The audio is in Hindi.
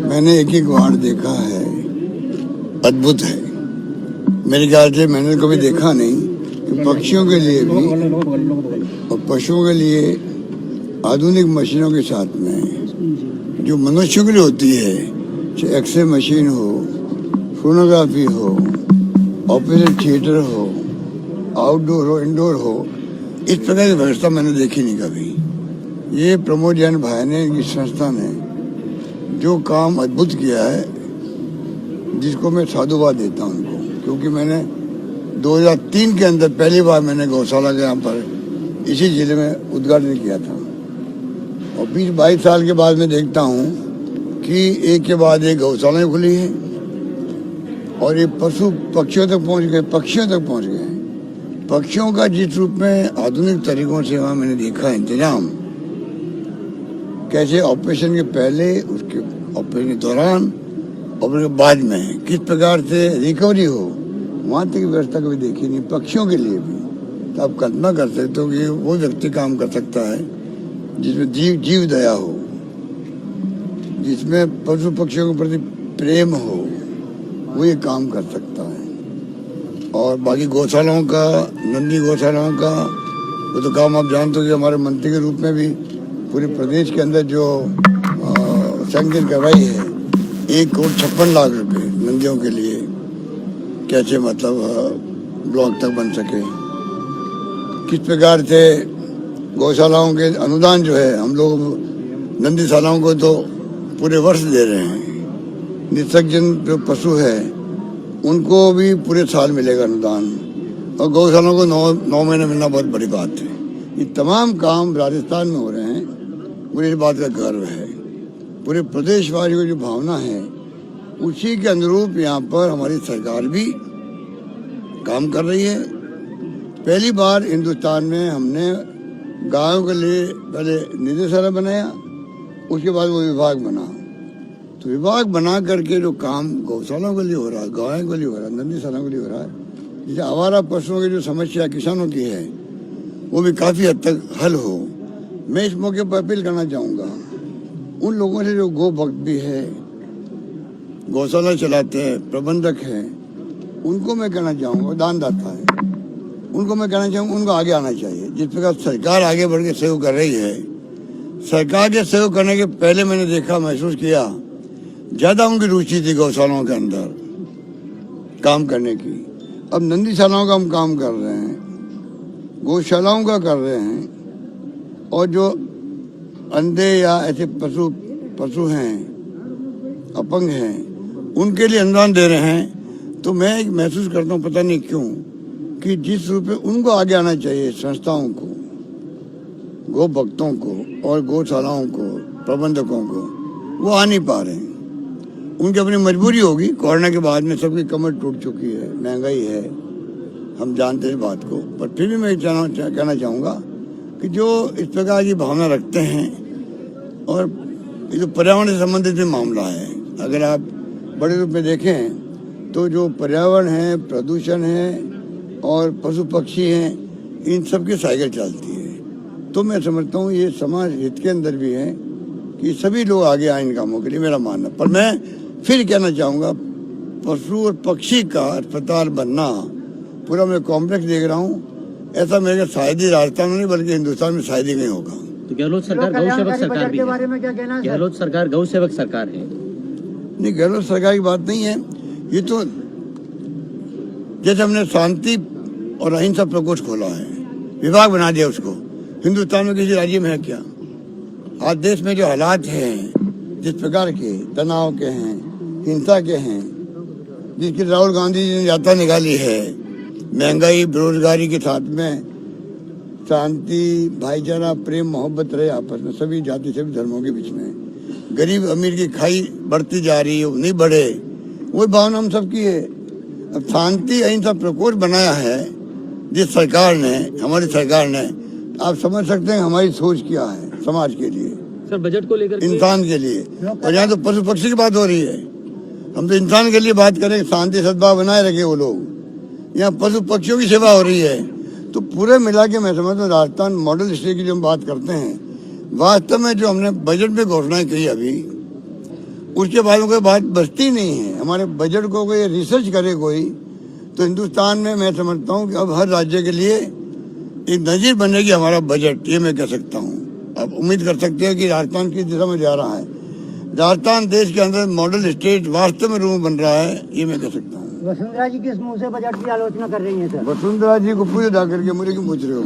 मैंने एक एक वार्ड देखा है, अद्भुत है। मेरे ख्याल से मैंने कभी देखा नहीं कि पक्षियों के लिए भी और पशुओं के लिए आधुनिक मशीनों के साथ में जो मनुष्यों के लिए होती है, चाहे एक्सरे मशीन हो, सोनोग्राफी हो, ऑपरेशन थिएटर हो, आउटडोर हो, इंडोर हो, इस प्रकार की व्यवस्था मैंने देखी नहीं कभी। ये प्रमोद जैन भाई ने, इनकी संस्था ने जो काम अद्भुत किया है, जिसको मैं साधुवाद देता हूँ उनको, क्योंकि मैंने 2003 के अंदर पहली बार मैंने गौशाला के यहाँ पर इसी जिले में उद्घाटन किया था और 20-22 साल के बाद मैं देखता हूँ कि एक के बाद एक गौशाला खुली है और ये पशु पक्षियों तक पहुँच गए। पक्षियों का जिस रूप में आधुनिक तरीकों से वहाँ मैंने देखा इंतजाम, कैसे ऑपरेशन के पहले, उसके ऑपरेशन के दौरान, ऑपरेशन के बाद में किस प्रकार से रिकवरी हो, वहाँ तक की व्यवस्था कभी देखी नहीं पक्षियों के लिए भी। तो आप कल्पना कर सकते हो कि वो व्यक्ति काम कर सकता है जिसमें जीव दया हो, जिसमें पशु पक्षियों के प्रति प्रेम हो, वो ये काम कर सकता है। और बाकी गौशालाओं का, नंदी गौशालाओं का वो तो काम आप जानते हो कि हमारे मंत्री के रूप में भी पूरे प्रदेश के अंदर जो सैंक्शन करवाई है 1,56,00,000 रुपये नंदियों के लिए, कैसे मतलब ब्लॉक तक बन सके, किस प्रकार से गौशालाओं के अनुदान जो है हम लोग नंदीशालाओं को तो पूरे वर्ष दे रहे हैं, निसर्जन जो पशु है उनको भी पूरे साल मिलेगा अनुदान, और गौशालाओं को 9 महीने मिलना बहुत बड़ी बात है। ये तमाम काम राजस्थान में हो रहे हैं, मुझे इस बात का गर्व है। पूरे प्रदेशवासियों की जो भावना है उसी के अनुरूप यहाँ पर हमारी सरकार भी काम कर रही है। पहली बार हिंदुस्तान में हमने गायों के लिए पहले निदेशालय बनाया, उसके बाद वो विभाग बना। तो विभाग बना करके जो काम गौशालाओं के लिए हो रहा है, गायों के लिए हो रहा है, नंदीशालाओं के लिए हो रहा है, जैसे आवारा पशुओं की जो समस्या किसानों की है वो भी काफ़ी हद तक हल हो। मैं इस मौके पर अपील करना चाहूँगा उन लोगों से जो गो भक्त भी है, गौशाला चलाते हैं, प्रबंधक हैं, उनको मैं कहना चाहूँगा, दानदाता है, उनको मैं कहना चाहूँगा उनको आगे आना चाहिए। जिस प्रकार सरकार आगे बढ़ के सहयोग कर रही है, सरकार के सहयोग करने के पहले मैंने देखा, महसूस किया ज़्यादा उनकी रुचि थी गौशालाओं के अंदर काम करने की। अब नंदीशालाओं का हम काम कर रहे हैं, गौशालाओं का कर रहे हैं, और जो अंधे या ऐसे पशु हैं, अपंग हैं, उनके लिए अनुदान दे रहे हैं। तो मैं एक महसूस करता हूँ, पता नहीं क्यों, कि जिस रूप में उनको आगे आना चाहिए, संस्थाओं को, गौ भक्तों को और गौशालाओं को, प्रबंधकों को, वो आ नहीं पा रहे हैं। उनकी अपनी मजबूरी होगी, कोरोना के बाद में सबकी कमर टूट चुकी है, महंगाई है, हम जानते हैं इस बात को, पर फिर भी मैं कहना चाहूँगा कि जो इस प्रकार की भावना रखते हैं, और ये जो पर्यावरण से संबंधित भी मामला है, अगर आप बड़े रूप में देखें तो जो पर्यावरण है, प्रदूषण है और पशु पक्षी हैं, इन सब की साइकिल चलती है। तो मैं समझता हूँ ये समाज हित के अंदर भी है कि सभी लोग आगे आए इन कामों के लिए, मेरा मानना। पर मैं फिर कहना चाहूँगा, पशु और पक्षी का अस्पताल बनना, पूरा मैं कॉम्प्लेक्स देख रहा हूँ, ऐसा मेरे शायद ही राजस्थान में नहीं बल्कि हिंदुस्तान में शायद ही नहीं होगा। तो गहलोत सरकार गौ सेवक सरकार भी है, बारे में क्या कहना है? गहलोत सरकार गौ सेवक सरकार है। नहीं, गहलोत सरकार की बात नहीं है ये। तो जैसे हमने शांति और अहिंसा प्रकोष्ठ खोला है, विभाग बना दिया उसको, हिंदुस्तान में किसी राज्य में है क्या? आज देश में जो हालात हैं, जिस प्रकार के तनाव के हैं, हिंसा के हैं, जिसकी राहुल गांधी जी ने यात्रा निकाली है, महंगाई, बेरोजगारी के साथ में शांति, भाईचारा, प्रेम, मोहब्बत रहे आपस में, सभी जाति, सभी धर्मों के बीच में, गरीब अमीर की खाई बढ़ती जा रही है, नहीं बढ़े, वही भावना हम सबकी है। अब शांति अहिंसा प्रकोष्ठ बनाया है जिस सरकार ने, हमारी सरकार ने, आप समझ सकते हैं हमारी सोच क्या है समाज के लिए, सर बजट को लेकर, इंसान के लिए। और यहाँ तो पशु पक्षी की बात हो रही है, हम तो इंसान के लिए बात करें, शांति सद्भाव बनाए रखे वो लोग, यहाँ पशु पक्षियों की सेवा हो रही है। तो पूरे मिला के मैं समझता हूँ राजस्थान मॉडल स्टेट की जो हम बात करते हैं, वास्तव में जो हमने बजट में घोषणाएं की अभी, उसके बाद में कोई बात बचती नहीं है। हमारे बजट को कोई रिसर्च करे कोई, तो हिंदुस्तान में मैं समझता हूँ कि अब हर राज्य के लिए एक नजीर बनेगी हमारा बजट, ये मैं कह सकता हूँ। अब उम्मीद कर सकते हैं कि राजस्थान किस दिशा में जा रहा है। राजस्थान देश के अंदर मॉडल स्टेट वास्तव में रूप बन रहा है, ये मैं कह सकता हूँ। वसुंधरा जी किस मुंह से बजट की आलोचना कर रही है सर? वसुंधरा जी को पूछो जाकर के, मुझे क्यों पूछ रहे हो?